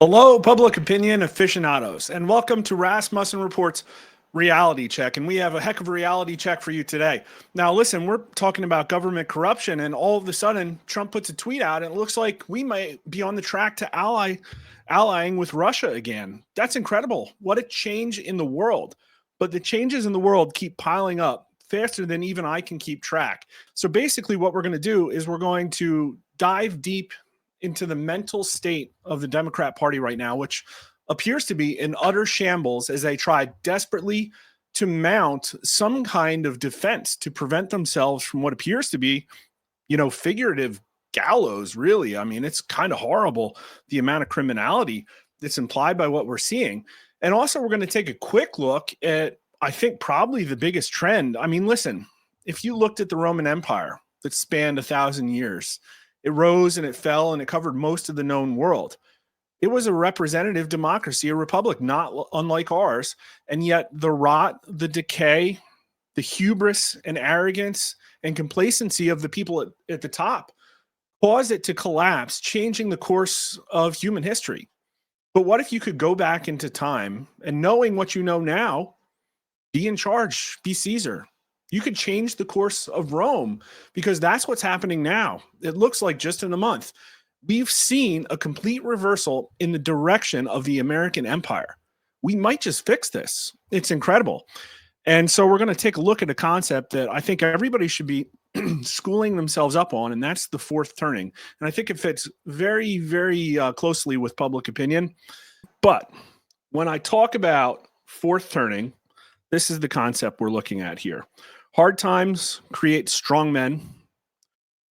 Hello, public opinion aficionados, and welcome to Rasmussen Report's Reality Check. And we have a heck of a reality check for you today. Now, listen, we're talking about government corruption, and all of a sudden, Trump puts a tweet out, and it looks like we might be on the track to allying with Russia again. That's incredible. What a change in the world. But the changes in the world keep piling up faster than even I can keep track. So basically, what we're going to do is we're going to dive deep into the mental state of the Democrat Party right now, which appears to be in utter shambles as they try desperately to mount some kind of defense to prevent themselves from what appears to be, figurative gallows, really. I mean, it's kind of horrible, the amount of criminality that's implied by what we're seeing. And also, we're going to take a quick look at, I think, probably the biggest trend. I mean, listen, if you looked at the Roman Empire that spanned 1,000 years, it rose and it fell and it covered most of the known world. It was a representative democracy, a republic, not unlike ours. And yet the rot, the decay, the hubris and arrogance and complacency of the people at the top caused it to collapse, changing the course of human history. But what if you could go back into time and, knowing what you know now, be in charge, be Caesar? You could change the course of Rome, because that's what's happening now. It looks like just in a month, we've seen a complete reversal in the direction of the American empire. We might just fix this. It's incredible. And so we're going to take a look at a concept that I think everybody should be schooling themselves up on, and that's the fourth turning. And I think it fits very, very closely with public opinion. But when I talk about fourth turning, this is the concept we're looking at here. Hard times create strong men.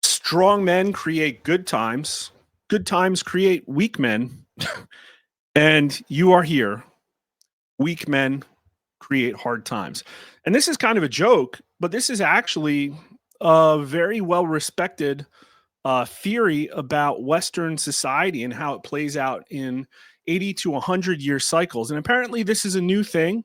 Strong men create good times. Good times create weak men. And you are here. Weak men create hard times. And this is kind of a joke, but this is actually a very well-respected theory about Western society and how it plays out in 80 to 100-year cycles. And apparently this is a new thing,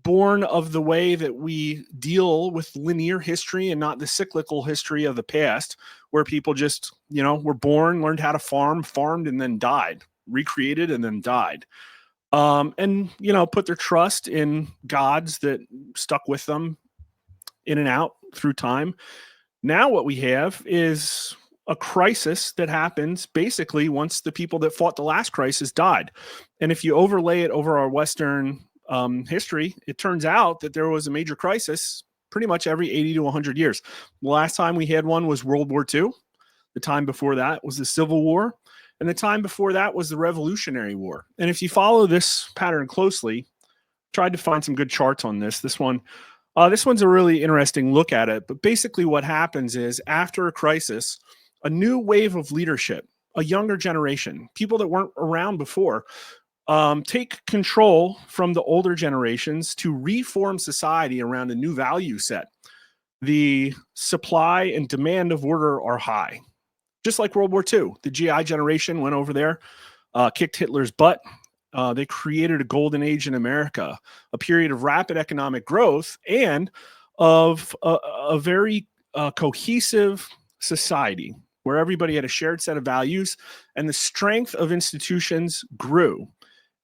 born of the way that we deal with linear history and not the cyclical history of the past, where people just, were born, learned how to farm, farmed, and then died, recreated, and then died. And, put their trust in gods that stuck with them in and out through time. Now what we have is a crisis that happens basically once the people that fought the last crisis died. And if you overlay it over our Western history, it turns out that there was a major crisis pretty much every 80 to 100 years. The last time we had one was World War II. The time before that was the Civil War. And the time before that was the Revolutionary War. And if you follow this pattern closely, tried to find some good charts on this. This one's a really interesting look at it. But basically what happens is, after a crisis, a new wave of leadership, a younger generation, people that weren't around before, take control from the older generations to reform society around a new value set. The supply and demand of order are high. Just like World War II, the GI generation went over there, kicked Hitler's butt. They created a golden age in America, a period of rapid economic growth and of a very cohesive society where everybody had a shared set of values and the strength of institutions grew.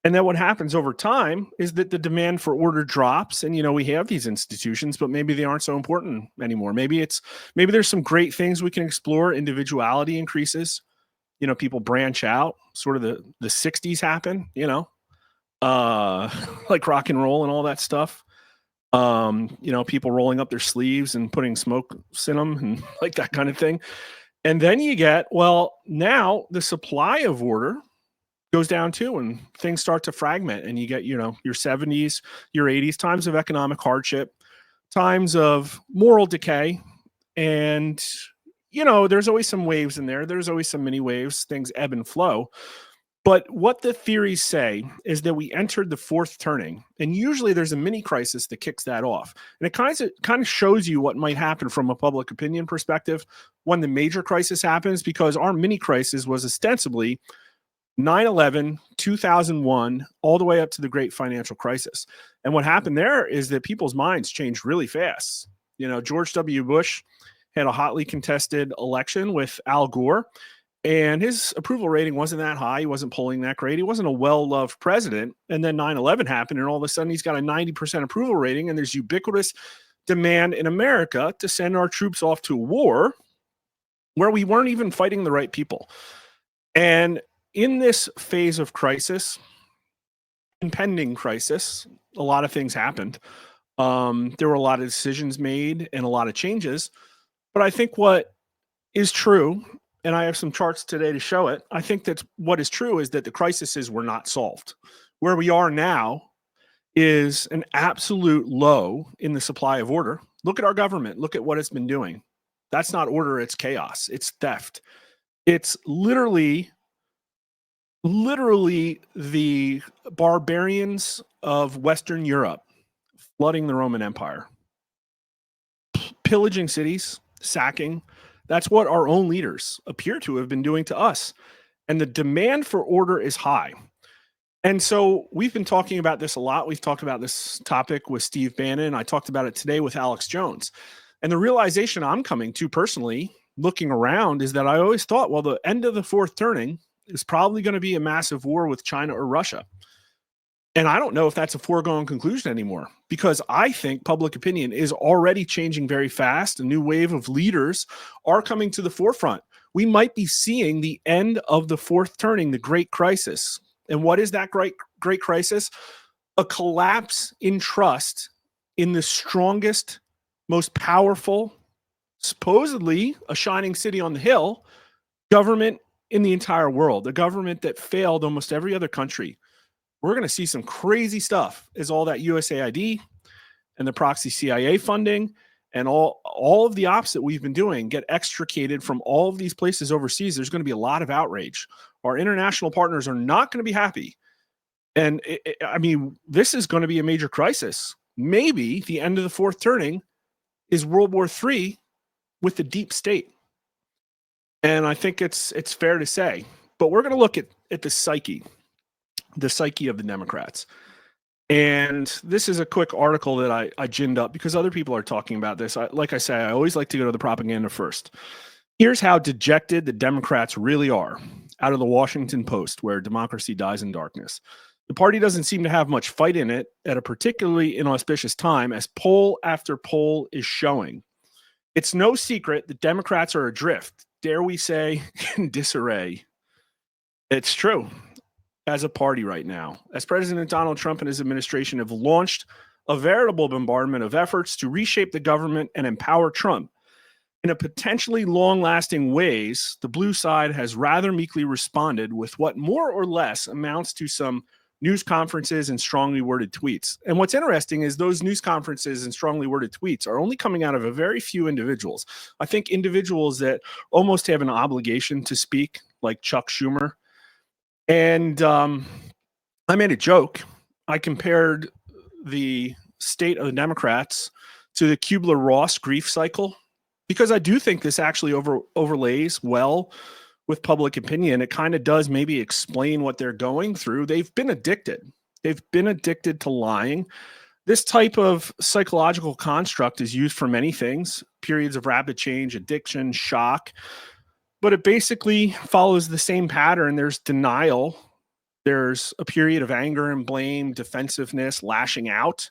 And then what happens over time is that the demand for order drops, and we have these institutions, but maybe they aren't so important anymore. Maybe there's some great things we can explore. Individuality increases. People branch out. Sort of the 60s happen. Like rock and roll and all that stuff. People rolling up their sleeves and putting smokes in them and like that kind of thing. And then you get, now the supply of order goes down too, and things start to fragment, and you get, your 70s, your 80s, times of economic hardship, times of moral decay. And, there's always some waves in there. There's always some mini waves, things ebb and flow. But what the theories say is that we entered the fourth turning, and usually there's a mini crisis that kicks that off. And it kind of shows you what might happen from a public opinion perspective when the major crisis happens, because our mini crisis was ostensibly 9/11, 2001, all the way up to the great financial crisis. And what happened there is that people's minds changed really fast. George W. Bush had a hotly contested election with Al Gore, And his approval rating wasn't that high. He wasn't polling that great. He wasn't a well-loved president. And then 9/11 happened, and all of a sudden he's got a 90% approval rating, and there's ubiquitous demand in America to send our troops off to a war where we weren't even fighting the right people. And in this phase of crisis, impending crisis, a lot of things happened. There were a lot of decisions made and a lot of changes. But I think what is true, and I have some charts today to show it, I think that what is true is that the crises were not solved. Where we are now is an absolute low in the supply of order. Look at our government. Look at what it's been doing. That's not order, it's chaos. It's theft. It's literally the barbarians of Western Europe flooding the Roman Empire, pillaging cities, sacking. That's what our own leaders appear to have been doing to us. And the demand for order is high. And so we've been talking about this a lot. We've talked about this topic with Steve Bannon. I talked about it today with Alex Jones. And the realization I'm coming to personally, looking around, is that I always thought, well, the end of the fourth turning is probably going to be a massive war with China or Russia. And I don't know if that's a foregone conclusion anymore, because I think public opinion is already changing very fast. A new wave of leaders are coming to the forefront. We might be seeing the end of the fourth turning, the Great Crisis. And what is that great crisis? A collapse in trust in the strongest, most powerful, supposedly a shining city on the hill, government in the entire world, a government that failed almost every other country. We're going to see some crazy stuff as all that USAID and the proxy CIA funding and all of the ops that we've been doing get extricated from all of these places overseas. There's going to be a lot of outrage. Our international partners are not going to be happy. And I mean, this is going to be a major crisis. Maybe the end of the fourth turning is World War III with the deep state. And I think it's fair to say. But we're going to look at the psyche of the Democrats. And this is a quick article that I ginned up because other people are talking about this. Like I say, I always like to go to the propaganda first. Here's how dejected the Democrats really are, out of the Washington Post, where democracy dies in darkness. The party doesn't seem to have much fight in it at a particularly inauspicious time, as poll after poll is showing. It's no secret that Democrats are adrift, dare we say, in disarray. It's true. As a party right now, as President Donald Trump and his administration have launched a veritable bombardment of efforts to reshape the government and empower Trump in a potentially long-lasting ways, the blue side has rather meekly responded with what more or less amounts to some news conferences and strongly worded tweets. And what's interesting is those news conferences and strongly worded tweets are only coming out of a very few individuals. I think individuals that almost have an obligation to speak, like Chuck Schumer. And I made a joke. I compared the state of the Democrats to the Kubler-Ross grief cycle, because I do think this actually overlays well with public opinion. It kind of does maybe explain what they're going through. They've been addicted. They've been addicted to lying. This type of psychological construct is used for many things: periods of rapid change, addiction, shock. But it basically follows the same pattern. There's denial. There's a period of anger and blame, defensiveness, lashing out.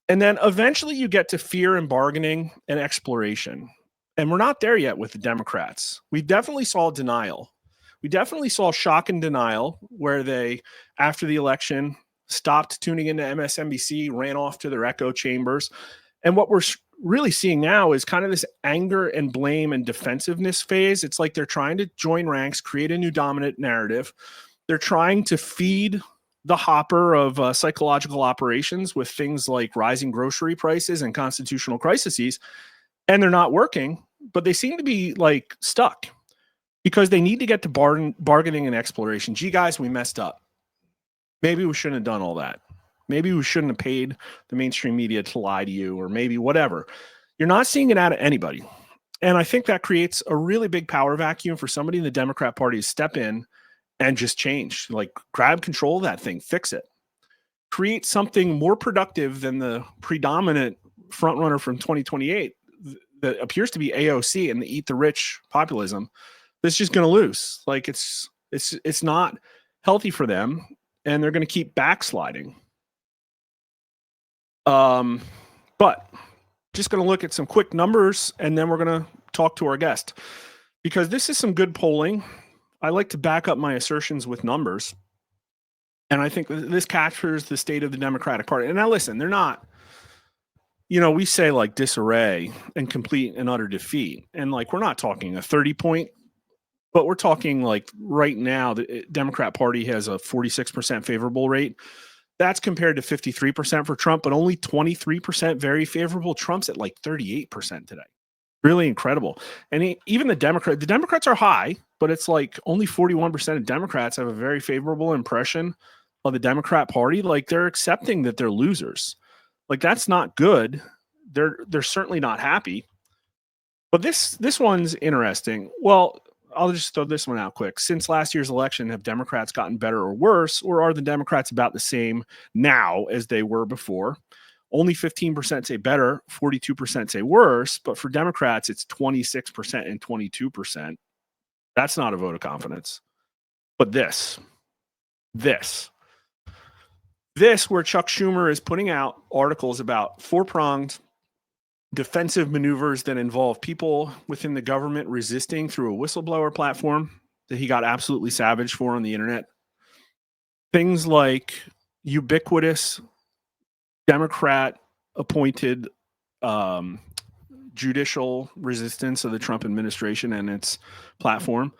And then eventually you get to fear and bargaining and exploration. And we're not there yet with the Democrats. We definitely saw denial. We definitely saw shock and denial, where they, after the election, stopped tuning into MSNBC, ran off to their echo chambers. And what we're really seeing now is kind of this anger and blame and defensiveness phase. It's like they're trying to join ranks, create a new dominant narrative. They're trying to feed the hopper of psychological operations with things like rising grocery prices and constitutional crises. And they're not working, but they seem to be like stuck because they need to get to bargaining and exploration. Gee, guys, we messed up. Maybe we shouldn't have done all that. Maybe we shouldn't have paid the mainstream media to lie to you, or maybe whatever. You're not seeing it out of anybody. And I think that creates a really big power vacuum for somebody in the Democrat Party to step in and just change, like grab control of that thing, fix it, create something more productive than the predominant frontrunner from 2028 that appears to be AOC and the eat the rich populism. It's just going to lose. Like it's not healthy for them, and they're going to keep backsliding. But just going to look at some quick numbers, and then we're going to talk to our guest, because this is some good polling. I like to back up my assertions with numbers, and I think this captures the state of the Democratic Party. And now listen, they're not, we say like disarray and complete and utter defeat, and like we're not talking a 30-point, but we're talking like right now the Democrat Party has a 46% favorable rate. That's compared to 53% for Trump, but only 23% very favorable. Trump's at like 38% today. Really incredible. And even the Democrats are high, but it's like only 41% of Democrats have a very favorable impression of the Democrat Party. Like they're accepting that they're losers. Like that's not good. They're certainly not happy. But this one's interesting. Well, I'll just throw this one out quick. Since last year's election, have Democrats gotten better or worse, or are the Democrats about the same now as they were before? Only 15% say better, 42% say worse, but for Democrats, it's 26% and 22%. That's not a vote of confidence. But this where Chuck Schumer is putting out articles about four-pronged defensive maneuvers that involve people within the government resisting through a whistleblower platform that he got absolutely savage for on the internet. Things like ubiquitous Democrat appointed judicial resistance of the Trump administration and its platform.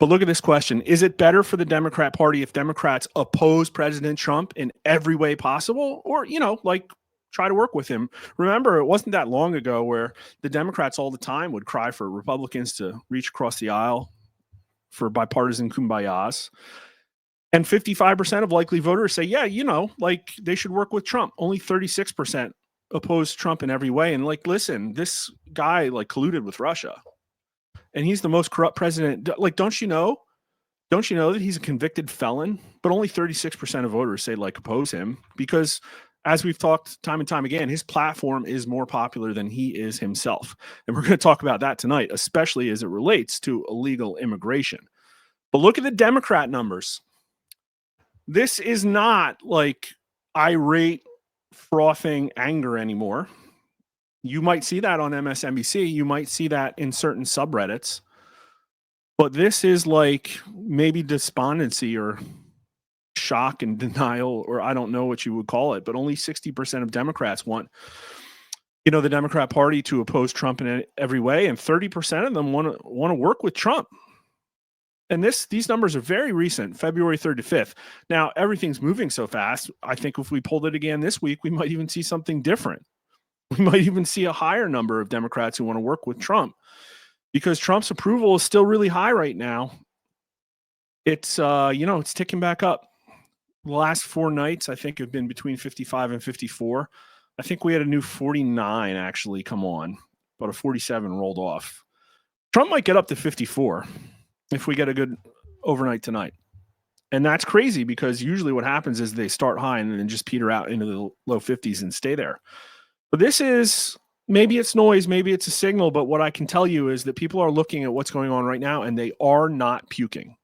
But look at this question. Is it better for the Democrat Party if Democrats oppose President Trump in every way possible? Or, like try to work with him? Remember, it wasn't that long ago where the Democrats all the time would cry for Republicans to reach across the aisle for bipartisan kumbayas. And 55% of likely voters say, yeah, like they should work with Trump. Only 36% oppose Trump in every way. And like, listen, this guy like colluded with Russia. And he's the most corrupt president. Like, don't you know that he's a convicted felon? But only 36% of voters say like oppose him because, as we've talked time and time again, his platform is more popular than he is himself. And we're going to talk about that tonight, especially as it relates to illegal immigration. But look at the Democrat numbers. This is not like irate, frothing anger anymore. You might see that on MSNBC. You might see that in certain subreddits. But this is like maybe despondency or shock and denial, or I don't know what you would call it, but only 60% of Democrats want, the Democrat Party to oppose Trump in every way, and 30% of them want to work with Trump. And these numbers are very recent, February 3rd to 5th. Now, everything's moving so fast. I think if we pulled it again this week, we might even see something different. We might even see a higher number of Democrats who want to work with Trump because Trump's approval is still really high right now. It's, it's ticking back up. The last 4 nights, I think, have been between 55 and 54. I think we had a new 49 actually come on, but a 47 rolled off. Trump might get up to 54 if we get a good overnight tonight. And that's crazy because usually what happens is they start high and then just peter out into the low 50s and stay there. But this is, maybe it's noise, maybe it's a signal, but what I can tell you is that people are looking at what's going on right now and they are not puking.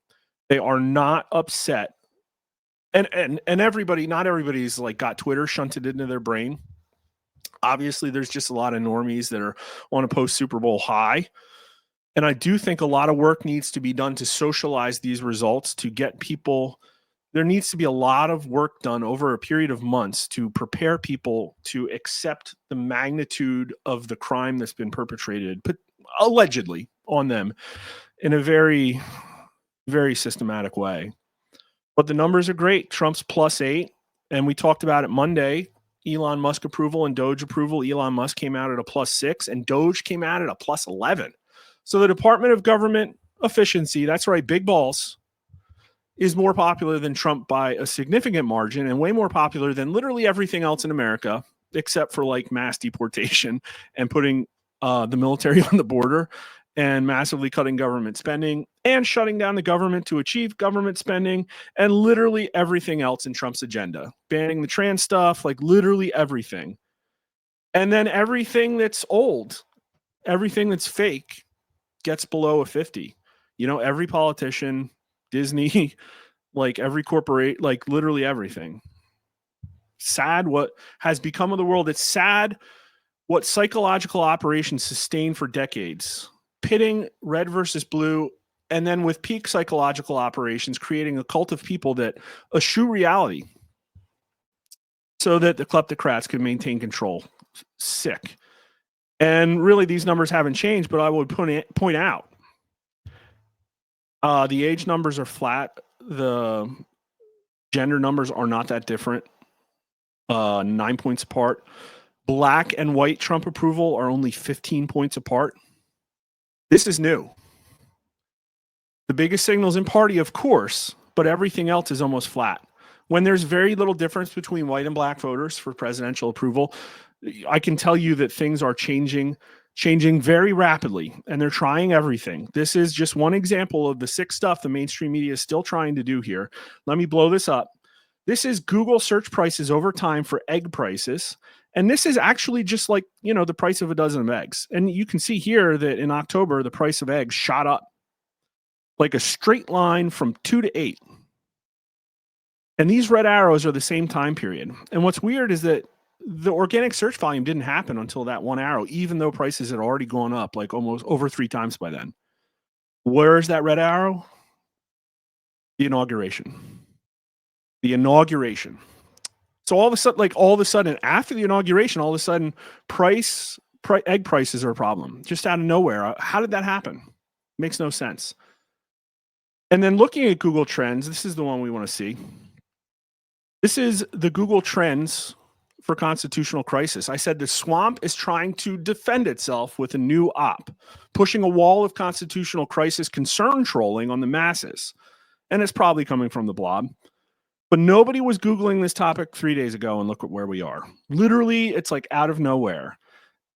They are not upset. And everybody, not everybody's like got Twitter shunted into their brain. Obviously, there's just a lot of normies that want to post Super Bowl high. And I do think a lot of work needs to be done to socialize these results, to get people. There needs to be a lot of work done over a period of months to prepare people to accept the magnitude of the crime that's been perpetrated, allegedly, on them in a very, very systematic way. But the numbers are great. Trump's +8, and we talked about it Monday. Elon Musk approval and Doge approval. Elon Musk came out at a +6, and Doge came out at a +11. So the Department of Government Efficiency, that's right, big balls, is more popular than Trump by a significant margin and way more popular than literally everything else in America, except for like mass deportation and putting the military on the border and massively cutting government spending and shutting down the government to achieve government spending and literally everything else in Trump's agenda, banning the trans stuff, like literally everything. And then everything that's old, everything that's fake gets below a 50. Every politician, Disney, like every corporate, like literally everything. Sad what has become of the world. It's sad what psychological operations sustain for decades, pitting red versus blue, and then with peak psychological operations, creating a cult of people that eschew reality so that the kleptocrats can maintain control. Sick. And really, these numbers haven't changed, but I would point out the age numbers are flat. The gender numbers are not that different, 9 points apart. Black and white Trump approval are only 15 points apart. This is new. The biggest signals in party, of course, but everything else is almost flat. When there's very little difference between white and black voters for presidential approval, I can tell you that things are changing very rapidly, and they're trying everything. This is just one example of the sick stuff the mainstream media is still trying to do here. Let me blow this up. This is Google search prices over time for egg prices. And this is actually just like, the price of a dozen of eggs. And you can see here that in October, the price of eggs shot up like a straight line from 2 to 8. And these red arrows are the same time period. And what's weird is that the organic search volume didn't happen until that one arrow, even though prices had already gone up like almost over 3 times by then. Where is that red arrow? The inauguration. So all of a sudden, after the inauguration, all of a sudden, egg prices are a problem, just out of nowhere. How did that happen? Makes no sense. And then looking at Google Trends, this is the one we want to see. This is the Google Trends for constitutional crisis. I said the swamp is trying to defend itself with a new op, pushing a wall of constitutional crisis concern trolling on the masses. And it's probably coming from the blob. But nobody was Googling this topic 3 days ago, and look at where we are. Literally, it's like out of nowhere.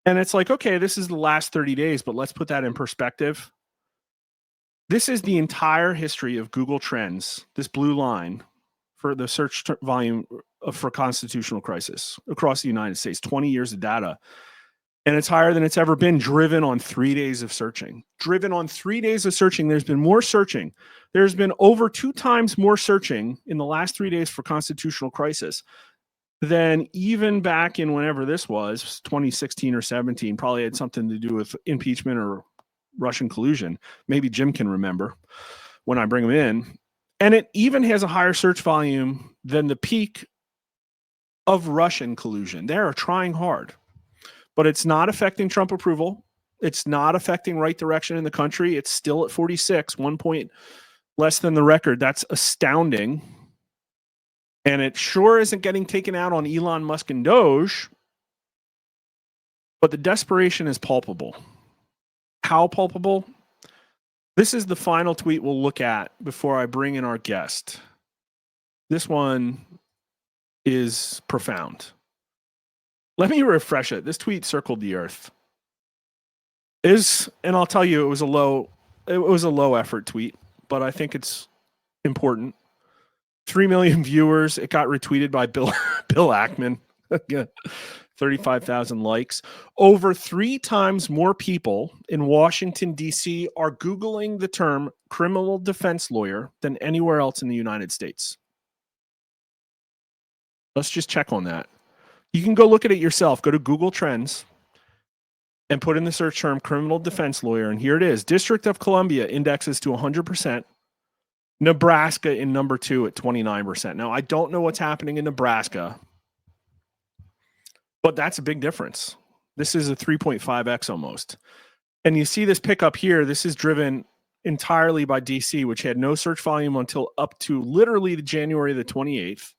And it's like, okay, this is the last 30 days, but let's put that in perspective. This is the entire history of Google Trends, this blue line for the search volume for constitutional crisis across the United States, 20 years of data. And it's higher than it's ever been, driven on 3 days of searching. There's been more searching. There's been over 2 times more searching in the last 3 days for constitutional crisis than even back in whenever this was, 2016 or 17, probably had something to do with impeachment or Russian collusion. Maybe Jim can remember when I bring him in. And it even has a higher search volume than the peak of Russian collusion. They are trying hard. But it's not affecting Trump approval. It's not affecting right direction in the country. It's still at 46, 1 point less than the record. That's astounding. And it sure isn't getting taken out on Elon Musk and Doge. But the desperation is palpable. How palpable? This is the final tweet we'll look at before I bring in our guest. This one is profound. Let me refresh it. This tweet circled the earth. And I'll tell you, it was a low effort tweet, but I think it's important. 3 million viewers. It got retweeted by Bill Ackman. 35,000 likes. Over 3 times more people in Washington, D.C. are Googling the term criminal defense lawyer than anywhere else in the United States. Let's just check on that. You can go look at it yourself. Go to Google Trends and put in the search term criminal defense lawyer. And here it is. District of Columbia indexes to 100%. Nebraska in number 2 at 29%. Now, I don't know what's happening in Nebraska, but that's a big difference. This is a 3.5x almost. And you see this pickup here. This is driven entirely by DC, which had no search volume until up to literally the January the 28th.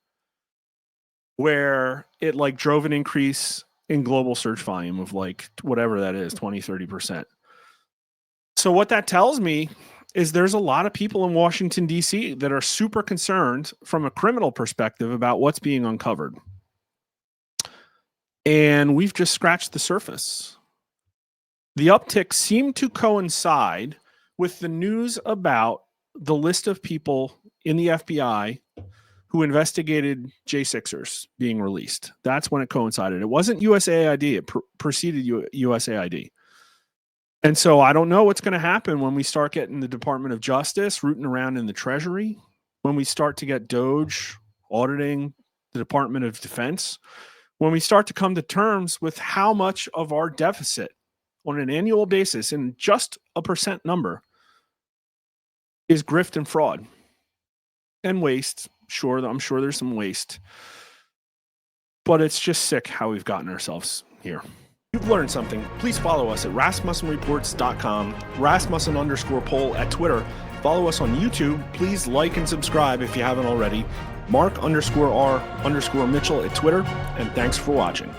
Where it drove an increase in global search volume of whatever that is, 20, 30%. So what that tells me is there's a lot of people in Washington, D.C. that are super concerned from a criminal perspective about what's being uncovered. And we've just scratched the surface. The uptick seemed to coincide with the news about the list of people in the FBI who investigated J6ers being released. That's when it coincided. It wasn't USAID. It preceded USAID. And so I don't know what's going to happen when we start getting the Department of Justice rooting around in the Treasury, when we start to get DOJ auditing the Department of Defense, when we start to come to terms with how much of our deficit on an annual basis, in just a percent number, is grift and fraud and waste. Sure, I'm sure there's some waste, but it's just sick how we've gotten ourselves here. If you've learned something, please follow us at rasmussenreports.com, Rasmussen_poll at Twitter. Follow us on YouTube. Please like and subscribe if you haven't already. Mark_R_Mitchell at Twitter. And thanks for watching.